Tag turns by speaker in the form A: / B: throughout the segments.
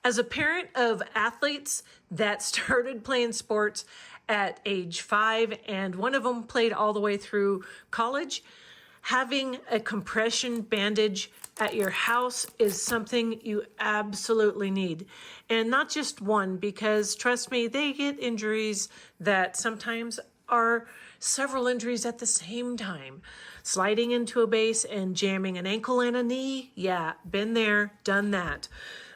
A: As a parent of athletes that started playing sports at age 5, and one of them played all the way through college, having a compression bandage at your house is something you absolutely need. And not just one, because trust me, they get injuries that sometimes are several injuries at the same time. Sliding into a base and jamming an ankle and a knee, yeah, been there, done that.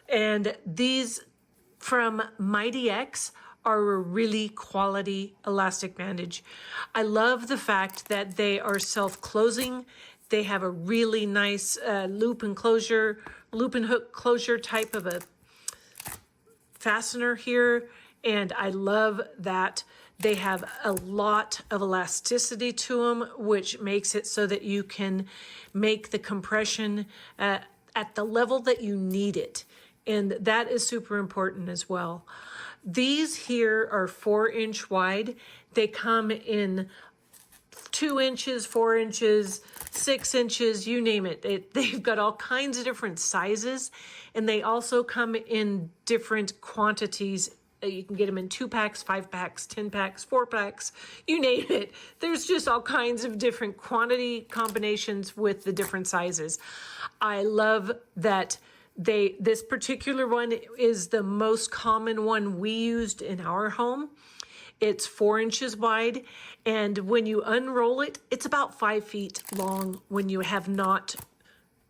A: And these from Mighty X are a really quality elastic bandage. I love the fact that they are self-closing. They have a really nice loop and hook closure type of a fastener here. And I love that they have a lot of elasticity to them, which makes it so that you can make the compression at the level that you need it. And that is super important as well. These here are 4-inch wide. They come in 2 inches, 4 inches, 6 inches, you name it. They've got all kinds of different sizes, and they also come in different quantities. You can get them in 2 packs, 5 packs, 10 packs, 4 packs, you name it. There's just all kinds of different quantity combinations with the different sizes. I love that this particular one is the most common one we used in our home. It's 4 inches wide, and when you unroll it, it's about 5 feet long when you have not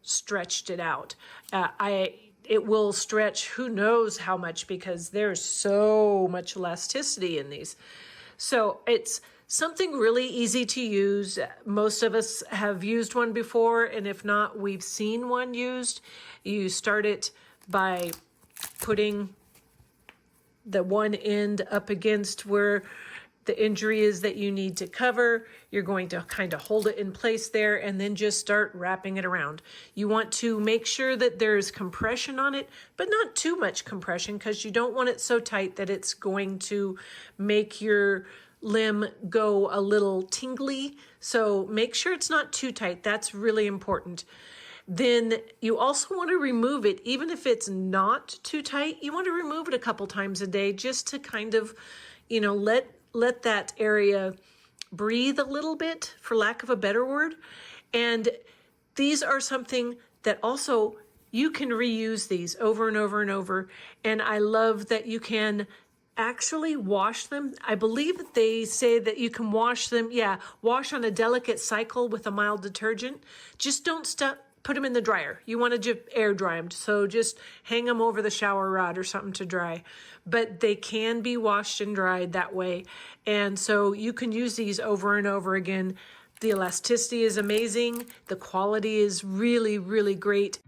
A: stretched it out. It will stretch who knows how much, because there's so much elasticity in these. So it's something really easy to use. Most of us have used one before, and if not, we've seen one used. You start it by putting the one end up against where the injury is that you need to cover. You're going to kind of hold it in place there and then just start wrapping it around. You want to make sure that there's compression on it, but not too much compression, because you don't want it so tight that it's going to make your limb go a little tingly. So make sure it's not too tight. That's really important. Then you also want to remove it, even if it's not too tight. You want to remove it a couple times a day just to kind of, let that area breathe a little bit, for lack of a better word. And these are something that also you can reuse these over and over and over. And I love that you can actually wash them. I believe that they say that you can wash them. Yeah, wash on a delicate cycle with a mild detergent. Just don't put them in the dryer. You want to just air dry them. So just hang them over the shower rod or something to dry. But they can be washed and dried that way. And so you can use these over and over again. The elasticity is amazing. The quality is really, really great.